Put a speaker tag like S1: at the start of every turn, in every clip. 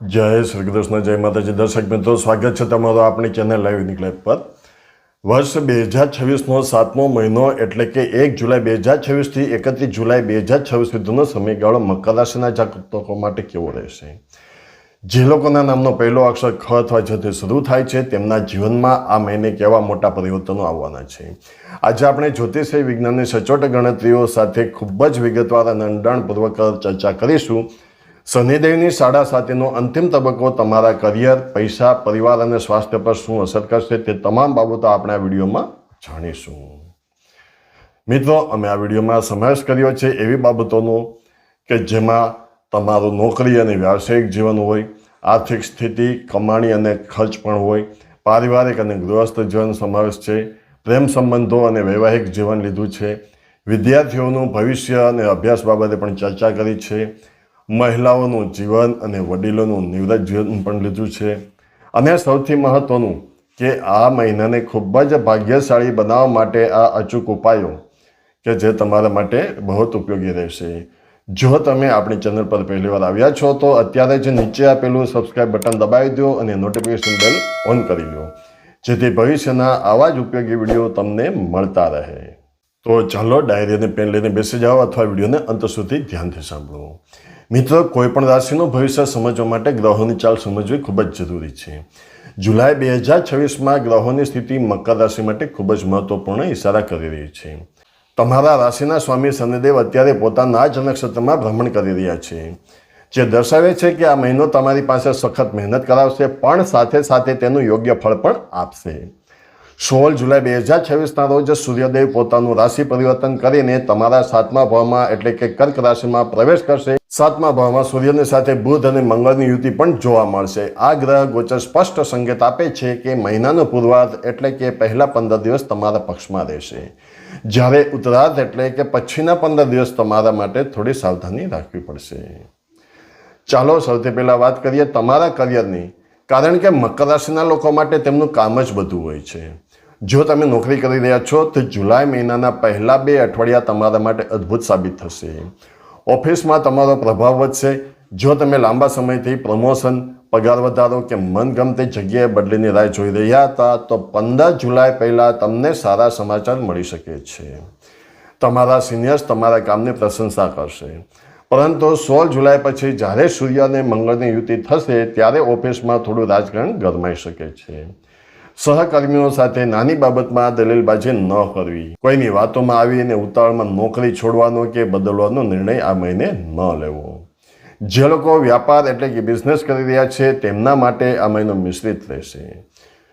S1: જય શ્રી કૃષ્ણ, જય માતાજી. દર્શક મિત્રો, સ્વાગત છે તમારો આપણી ચેનલ લાઈવ નીકળે પર. વર્ષ 2026નો 7મો મહિનો એટલે કે 1 જુલાઈ 2026થી 31 જુલાઈ 2026 સુધીનો સમયગાળો મકર રાશિના જાતકો માટે કેવો રહેશે? જે લોકોના નામનો પહેલો અક્ષર ખ અથવા જથી શરૂ થાય છે તેમના જીવનમાં આ મહિને કેવા મોટા પરિવર્તનો આવવાના છે. આજે આપણે જ્યોતિષી વિજ્ઞાનની સચોટ ગણતરીઓ સાથે ખૂબ જ વિગતવાર અને ઊંડાણપૂર્વક ચર્ચા કરીશું. શનિદેવની 7.5નો અંતિમ તબક્કો તમારા કરિયર, પૈસા, પરિવાર અને સ્વાસ્થ્ય પર શું અસર કરશે તે તમામ બાબતો આપણે આ વિડીયોમાં જાણીશું. મિત્રો, અમે આ વિડીયોમાં સમાવેશ કર્યો છે એવી બાબતોનો કે જેમાં તમારું નોકરી અને વ્યાવસાયિક જીવન હોય, આર્થિક સ્થિતિ, કમાણી અને ખર્ચ પણ હોય, પારિવારિક અને ગૃહસ્થ જીવન સમાવેશ છે, પ્રેમ સંબંધો અને વૈવાહિક જીવન લીધું છે, વિદ્યાર્થીઓનું ભવિષ્ય અને અભ્યાસ બાબતે પણ ચર્ચા કરી છે, મહિલાઓનું જીવન અને વડીલોનું નિવૃત્ત જીવન પણ લીધું છે, અને સૌથી મહત્વનું કે આ મહિનાને ખૂબ જ ભાગ્યશાળી બનાવવા માટે આ અચૂક ઉપાયો કે જે તમારા માટે બહુ ઉપયોગી રહેશે. જો તમે આપણી ચેનલ પર પહેલીવાર આવ્યા છો તો અત્યારે જ નીચે આપેલું સબસ્ક્રાઇબ બટન દબાવી દો અને નોટિફિકેશન બેલ ઓન કરી લો, જેથી ભવિષ્યના આવા જ ઉપયોગી વિડીયો તમને મળતા રહે. તો ચાલો ડાયરી અને પેન લઈને બેસી જાઓ અથવા વિડીયોને અંત સુધી ધ્યાનથી સાંભળો. મિત્રો, કોઈ પણ રાશિનું ભવિષ્ય સમજવા માટે ગ્રહોની ચાલ સમજવી ખૂબ જ જરૂરી છે. જુલાઈ 2026માં ગ્રહોની સ્થિતિ મકર રાશિ માટે ખૂબ જ મહત્વપૂર્ણ ઇશારા કરી રહી છે. તમારા રાશિના સ્વામી શનિદેવ અત્યારે પોતાના જ નક્ષત્રમાં ભ્રમણ કરી રહ્યા છે, જે દર્શાવે છે કે આ મહિનો તમારી પાસે સખત મહેનત કરાવશે પણ સાથે સાથે તેનું યોગ્ય ફળ પણ આપશે. 16 જુલાઈ 2026ના રોજ સૂર્યદેવ પોતાનું રાશિ પરિવર્તન કરીને તમારા 7મા ભાવમાં એટલે કે કર્ક રાશિમાં પ્રવેશ કરશે. 7મા ભાવમાં સૂર્યની સાથે બુધ અને મંગળની યુતિ પણ જોવા મળશે. આ ગ્રહ ગોચર સ્પષ્ટ સંકેત આપે છે કે મહિનાનો પૂર્વાર્ધ એટલે કે પહેલા 15 દિવસ તમારા પક્ષમાં રહેશે, જ્યારે ઉત્તરાર્ધ એટલે કે પછીના 15 દિવસ તમારા માટે થોડી સાવધાની રાખવી પડશે. ચાલો સૌથી પહેલા વાત કરીએ તમારા કરિયરની, કારણ કે મકર રાશિના લોકો માટે તેમનું કામ જ બધું હોય છે. જો તમે નોકરી કરી રહ્યા છો તો જુલાઈ મહિનાના પહેલા 2 અઠવાડિયા તમારા માટે અદ્ભુત સાબિત થશે. ઓફિસમાં તમારો પ્રભાવ વધશે. જો તમે લાંબા સમયથી પ્રમોશન, પગાર વધારો કે મનગમતી જગ્યાએ બદલીની રાહ જોઈ રહ્યા હતા તો 15 જુલાઈ પહેલાં તમને સારા સમાચાર મળી શકે છે. તમારા સિનિયર્સ તમારા કામની પ્રશંસા કરશે. પરંતુ 16 જુલાઈ પછી જ્યારે સૂર્ય અને મંગળની યુતિ થશે ત્યારે ઓફિસમાં થોડું રાજકારણ ગરમાઈ શકે છે. સહકર્મીઓ સાથે નાની બાબતમાં દલીલબાજી ન કરવી. કોઈની વાતોમાં આવીને ઉતાવળમાં નોકરી છોડવાનો કે બદલવાનો નિર્ણય આ મહિને ન લેવો. જે લોકો વ્યાપાર એટલે કે બિઝનેસ કરી રહ્યા છે તેમના માટે આ મહિનો મિશ્રિત રહેશે.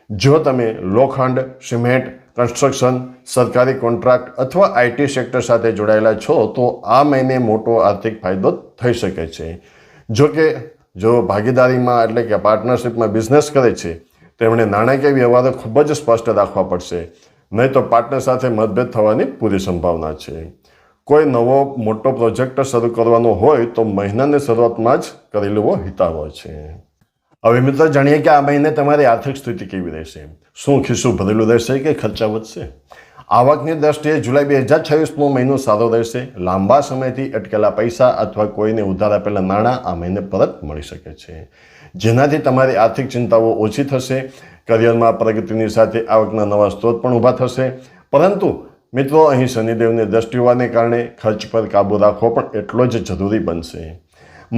S1: જો તમે લોખંડ, સિમેન્ટ, કન્સ્ટ્રક્શન, સરકારી કોન્ટ્રાક્ટ અથવા આઈટી સેક્ટર સાથે જોડાયેલા છો તો આ મહિને મોટો આર્થિક ફાયદો થઈ શકે છે. જો કે જો ભાગીદારીમાં એટલે કે પાર્ટનરશિપમાં બિઝનેસ કરે છે તેમણે નાણાકીય વ્યવહારો ખૂબ જ સ્પષ્ટ રાખવા પડશે, નહીં તો પાર્ટનર સાથે મતભેદ થવાની પૂરી સંભાવના છે. કોઈ નવો મોટો પ્રોજેક્ટ શરૂ કરવાનો હોય તો મહિનાની શરૂઆતમાં જ કરી લેવો હિતાવહ છે. હવે મિત્રો જાણીએ કે આ મહિને તમારી આર્થિક સ્થિતિ કેવી રહેશે. શું ખિસ્સું ભરેલું રહેશે કે ખર્ચા વધશે? આવકની દ્રષ્ટિએ જુલાઈ 2026નો મહિનો સારો રહેશે. લાંબા સમયથી અટકેલા પૈસા અથવા કોઈને ઉધાર આપેલા નાણાં આ મહિને પરત મળી શકે છે, જેનાથી તમારી આર્થિક ચિંતાઓ ઓછી થશે. કરિયરમાં પ્રગતિની સાથે આવકના નવા સ્ત્રોત પણ ઊભા થશે. પરંતુ મિત્રો, અહીં શનિદેવની દ્રષ્ટિ હોવાને કારણે ખર્ચ પર કાબૂ રાખવો પણ એટલો જ જરૂરી બનશે.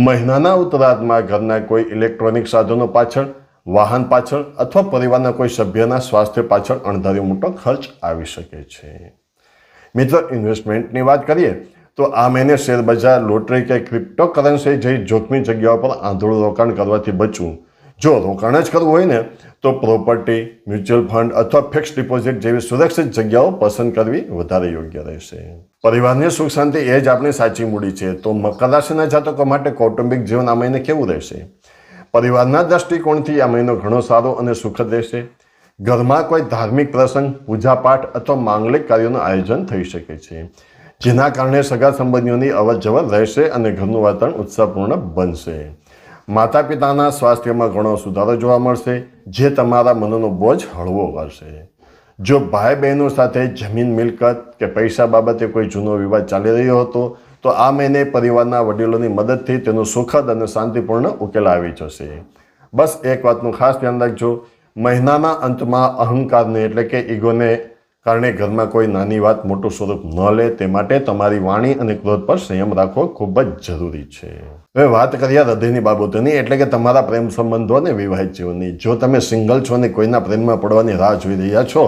S1: મહિનાના ઉત્તરાર્ધમાં ઘરના કોઈ ઇલેક્ટ્રોનિક સાધનો પાછળ, વાહન પાછળ અથવા પરિવારના કોઈ સભ્યના સ્વાસ્થ્ય પાછળ અણધાર્યો મોટો ખર્ચ આવી શકે છે. મિત્રો, ઇન્વેસ્ટમેન્ટની વાત કરીએ તો આ મહિને શેરબજાર, લોટરી કે ક્રિપ્ટોકરન્સી જેવી જોખમી જગ્યાઓ પર આંધળું રોકાણ કરવાથી બચવું. જો રોકાણ જ કરવું હોય ને તો પ્રોપર્ટી, મ્યુચ્યુઅલ ફંડ અથવા ફિક્સ ડિપોઝિટ જેવી સુરક્ષિત જગ્યાઓ પસંદ કરવી વધારે યોગ્ય રહેશે. પરિવારની સુખ શાંતિ એ જ આપણી સાચી મૂડી છે. તો મકર રાશિના જાતકો માટે કૌટુંબિક જીવન આ મહિને કેવું રહેશે? પરિવારના દૃષ્ટિકોણથી આ મહિનો ઘણો સારો અને સુખદ રહેશે. ઘરમાં કોઈ ધાર્મિક પ્રસંગ, પૂજાપાઠ અથવા માંગલિક કાર્યોનું આયોજન થઈ શકે છે, જેના કારણે સગા સંબંધીઓની અવરજવર રહેશે અને ઘરનું વાતાવરણ ઉત્સાહપૂર્ણ બનશે. માતા પિતાના સ્વાસ્થ્યમાં ઘણો સુધારો જોવા મળશે, જે તમારા મનનો બોજ હળવો કરશે. જો ભાઈ બહેનો સાથે જમીન, મિલકત કે પૈસા બાબતે કોઈ જૂનો વિવાદ ચાલી રહ્યો હતો તો આ મહિને પરિવારના વડીલોની મદદથી તેનો સુખદ અને શાંતિપૂર્ણ ઉકેલ આવી જશે. બસ એક વાતનું ખાસ ધ્યાન રાખજો, મહિનાના અંતમાં અહંકારને એટલે કે ઈગોને કારણે ઘરમાં કોઈ નાની વાત મોટું સ્વરૂપ ન લે તે માટે તમારી વાણી અને ક્રોધ પર સંયમ રાખવો ખૂબ જ જરૂરી છે. હવે વાત કરીએ હૃદયની બાબતોની, એટલે કે તમારા પ્રેમ સંબંધો અને વિવાહિત જીવનની. જો તમે સિંગલ છો અને કોઈના પ્રેમમાં પડવાની રાહ જોઈ રહ્યા છો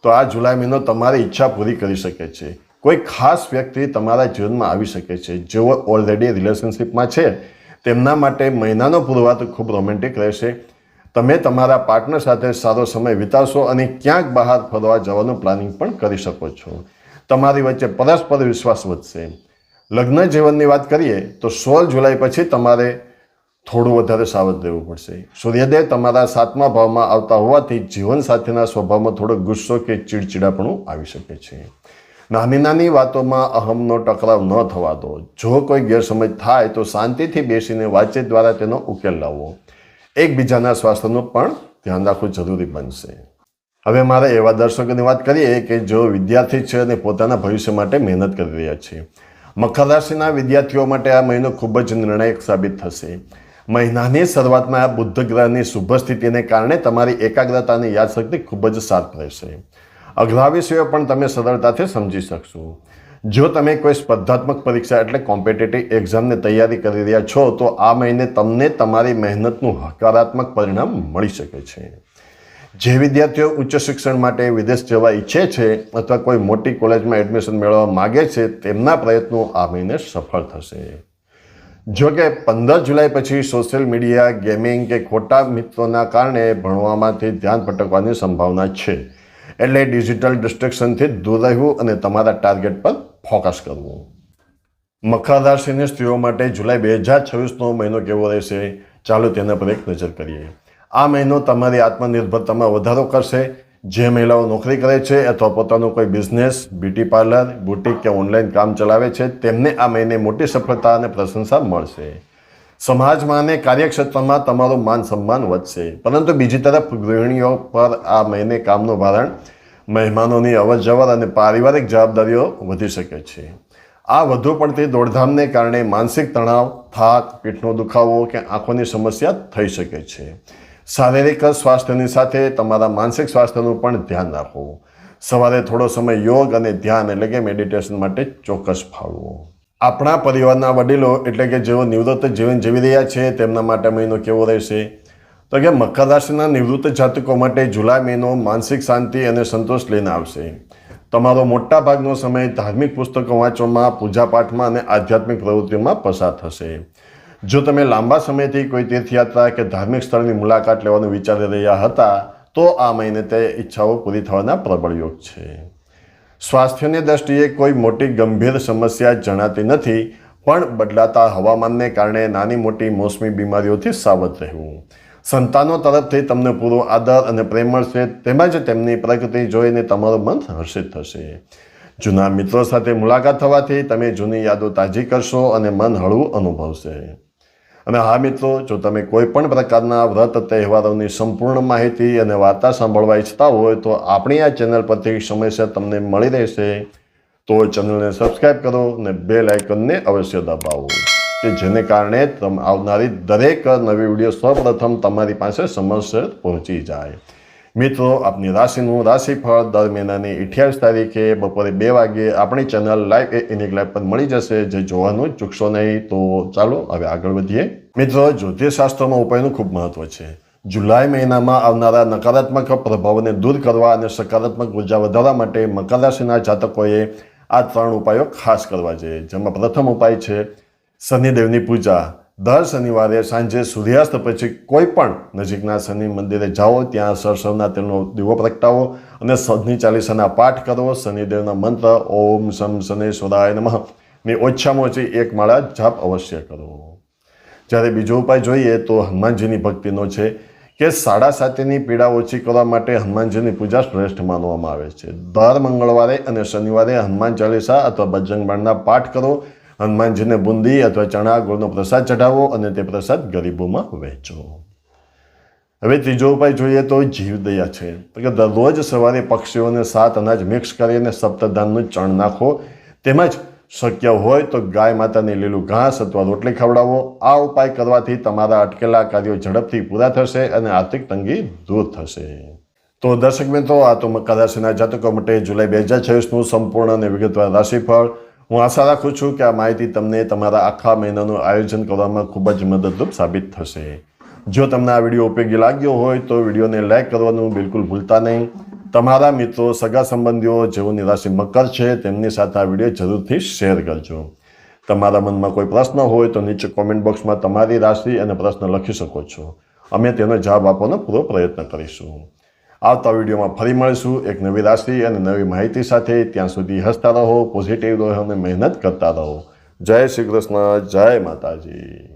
S1: તો આ જુલાઈ મહિનો તમારી ઈચ્છા પૂરી કરી શકે છે. કોઈ ખાસ વ્યક્તિ તમારા જીવનમાં આવી શકે છે. જેઓ ઓલરેડી રિલેશનશિપમાં છે તેમના માટે મહિનાનો પૂર્વાત ખૂબ રોમેન્ટિક રહેશે. તમે તમારા પાર્ટનર સાથે સારો સમય વિતાવશો અને ક્યાંક બહાર ફરવા જવાનું પ્લાનિંગ પણ કરી શકો છો. તમારી વચ્ચે પરસ્પર વિશ્વાસ વધશે. લગ્ન જીવનની વાત કરીએ તો 16 જુલાઈ પછી તમારે થોડું વધારે સાવધ રહેવું પડશે. સૂર્યદેવ તમારા 7મા ભાવમાં આવતા હોવાથી જીવનસાથીના સ્વભાવમાં થોડો ગુસ્સો કે ચીડચીડાપણું આવી શકે છે. નાની નાની વાતોમાં અહમનો ટકરાવ ન થવા દો. જો કોઈ ગેરસમજ થાય તો શાંતિથી બેસીને વાતચીત દ્વારા તેનો ઉકેલ લાવો. એકબીજાના સ્વાસ્થ્યનું પણ ધ્યાન રાખવું જરૂરી બનશે. હવે મારે એવા દર્શકોની વાત કરીએ કે જેઓ વિદ્યાર્થી છે અને પોતાના ભવિષ્ય માટે મહેનત કરી રહ્યા છે. મકર રાશિના વિદ્યાર્થીઓ માટે આ મહિનો ખૂબ જ નિર્ણાયક સાબિત થશે. મહિનાની શરૂઆતમાં આ બુદ્ધ ગ્રહની શુભ સ્થિતિને કારણે તમારી એકાગ્રતા અને યાદશક્તિ ખૂબ જ શાર્પ રહેશે. અઘરા વિષયો પણ તમે સરળતાથી સમજી શકશો. જો તમે કોઈ સ્પર્ધાત્મક પરીક્ષા એટલે કોમ્પિટિટિવ એક્ઝામની તૈયારી કરી રહ્યા છો તો આ મહિને તમને તમારી મહેનતનું હકારાત્મક પરિણામ મળી શકે છે. જે વિદ્યાર્થીઓ ઉચ્ચ શિક્ષણ માટે વિદેશ જવા ઈચ્છે છે અથવા કોઈ મોટી કોલેજમાં એડમિશન મેળવવા માગે છે તેમના પ્રયત્નો આ મહિને સફળ થશે. જો કે 15 જુલાઈ પછી સોશિયલ મીડિયા, ગેમિંગ કે ખોટા મિત્રોના કારણે ભણવામાંથી ધ્યાન ભટકવાની સંભાવના છે. એટલે ડિજિટલ ડિસ્ટ્રેક્શનથી દૂર રહેવું અને તમારા ટાર્ગેટ પર ફોકસ કરવું. મકર રાશિની સ્ત્રીઓ માટે જુલાઈ 2026નો મહિનો કેવો રહેશે ચાલો તેના પર એક નજર કરીએ. આ મહિનો તમારી આત્મનિર્ભરતામાં વધારો કરશે. જે મહિલાઓ નોકરી કરે છે અથવા પોતાનો કોઈ બિઝનેસ, બ્યુટી પાર્લર, બુટીક કે ઓનલાઈન કામ ચલાવે છે તેમને આ મહિને મોટી સફળતા અને પ્રશંસા મળશે. સમાજમાં અને કાર્યક્ષેત્રમાં તમારું માન સન્માન વધશે. પરંતુ બીજી તરફ ગૃહિણીઓ પર આ મહિને કામનું ભારણ, મહેમાનોની અવરજવર અને પારિવારિક જવાબદારીઓ વધી શકે છે. આ વધુ પડતી દોડધામને કારણે માનસિક તણાવ, થાક, પીઠનો દુખાવો કે આંખોની સમસ્યા થઈ શકે છે. શારીરિક સ્વાસ્થ્યની સાથે તમારા માનસિક સ્વાસ્થ્યનું પણ ધ્યાન રાખો. સવારે થોડો સમય યોગ અને ધ્યાન એટલે કે મેડિટેશન માટે ચોક્કસ ફાળવો. આપણા પરિવારના વડીલો એટલે કે જેઓ નિવૃત્ત જીવન જીવી રહ્યા છે તેમના માટે મહિનો કેવો રહેશે તો કે મકર રાશિના નિવૃત્ત જાતકો માટે જુલાઈ મહિનો માનસિક શાંતિ અને સંતોષ લઈને આવશે. તમારો મોટા ભાગનો સમય ધાર્મિક પુસ્તકો વાંચવામાં, પૂજાપાઠમાં અને આધ્યાત્મિક પ્રવૃત્તિઓમાં પસાર થશે. જો તમે લાંબા સમયથી કોઈ તીર્થયાત્રા કે ધાર્મિક સ્થળની મુલાકાત લેવાનું વિચારી રહ્યા હતા તો આ મહિને તે ઈચ્છાઓ પૂરી થવાના પ્રબળ યોગ છે. સ્વાસ્થ્યની દ્રષ્ટિએ કોઈ મોટી ગંભીર સમસ્યા જણાતી નથી, પણ બદલાતા હવામાનને કારણે નાની મોટી મોસમી બીમારીઓથી સાવધ રહેવું. સંતાનો તરફથી તમને પૂરો આદર અને પ્રેમ મળશે. તેમજ તેમની પ્રગતિ જોઈને તમારું મન હર્ષિત થશે. જૂના મિત્રો સાથે મુલાકાત થવાથી તમે જૂની યાદો તાજી કરશો અને મન હળવું અનુભવશે. અને હા મિત્રો, જો તમે કોઈ પણ પ્રકારના વ્રત તહેવારોની સંપૂર્ણ માહિતી અને વાર્તા સાંભળવા ઈચ્છતા હોય તો આપણી આ ચેનલ પરથી સમયસર તમને મળી રહેશે. તો ચેનલને સબસ્ક્રાઈબ કરો અને બેલ આઇકનને અવશ્ય દબાવો કે જેને કારણે આવનારી દરેક નવી વિડીયો સૌપ્રથમ તમારી પાસે સમયસર પહોંચી જાય. મિત્રો, આપની રાશિનું રાશિફળ દર મહિનાની 28 તારીખે બપોરે 2 વાગ્યે આપણી ચેનલ લાઈવ યુનિક લાઈવ પર મળી જશે, જે જોવાનું ચૂકશો નહીં. તો ચાલો હવે આગળ વધીએ. મિત્રો, જ્યોતિષશાસ્ત્રમાં ઉપાયનું ખૂબ મહત્વ છે. જુલાઈ મહિનામાં આવનારા નકારાત્મક પ્રભાવોને દૂર કરવા અને સકારાત્મક ઉર્જા વધારવા માટે મકર રાશિના જાતકોએ આ 3 ઉપાયો ખાસ કરવા જોઈએ. જેમાં પ્રથમ ઉપાય છે શનિદેવની પૂજા. દર શનિવારે સાંજે સૂર્યાસ્ત પછી કોઈ પણ નજીકના શનિ મંદિરે જાઓ, ત્યાં સરસવના તેલનો દીવો પ્રગટાવો અને શનિ ચાલીસાના પાઠ કરો. શનિદેવના મંત્ર ઓમ શમ શનેશ્વરાય નમઃ ની ઓછામાં ઓછી 1 માળા જાપ અવશ્ય કરો. જ્યારે બીજો ઉપાય જોઈએ તો હનુમાનજીની ભક્તિનો છે કે સાડા સાતીની પીડા ઓછી કરવા માટે હનુમાનજીની પૂજા શ્રેષ્ઠ માનવામાં આવે છે. દર મંગળવારે અને શનિવારે હનુમાન ચાલીસા અથવા બજરંગ બાણના પાઠ કરો. હનુમાનજીને બુંદી અથવા ચણા ગોળનો પ્રસાદ ચઢાવો અને તે પ્રસાદ ગરીબોમાં વહેંચો. હવે ત્રીજો ઉપાય જોઈએ તો જીવદયા છે. કે દરરોજ સવારે પક્ષીઓને 7 અનાજ મિક્સ કરીને સપ્તધાનનું ચણ નાખો. તેમજ શક્ય હોય તો ગાય માતાને લીલું ઘાસ અથવા રોટલી ખવડાવો. આ ઉપાય કરવાથી તમારા અટકેલા કાર્યો ઝડપથી પૂરા થશે અને આર્થિક તંગી દૂર થશે. તો દર્શક મિત્રો, આ તો મકર રાશિના જાતકો માટે જુલાઈ 2026નું સંપૂર્ણ અને વિગતવાર રાશિફળ. હું આશા રાખું છું કે આ માહિતી તમને તમારા આખા મહિનાનું આયોજન કરવામાં ખૂબ જ મદદરૂપ સાબિત થશે. જો તમને આ વિડીયો ઉપયોગી લાગ્યો હોય તો વિડીયોને લાઈક કરવાનું બિલકુલ ભૂલતા નહીં. તમારા મિત્રો, સગા સંબંધીઓ જેઓની રાશિ મકર છે તેમની સાથે આ વિડીયો જરૂરથી શેર કરજો. તમારા મનમાં કોઈ પ્રશ્ન હોય તો નીચે કોમેન્ટ બોક્સમાં તમારી રાશિ અને પ્રશ્ન લખી શકો છો. અમે તેનો જવાબ આપવાનો પૂરો પ્રયત્ન કરીશું. આવતા વિડીયોમાં ફરી મળીશું એક નવી રાશિ અને નવી માહિતી સાથે. ત્યાં સુધી હસતા રહો, પોઝિટિવ રહો અને મહેનત કરતા રહો. જય શ્રી કૃષ્ણ, જય માતાજી.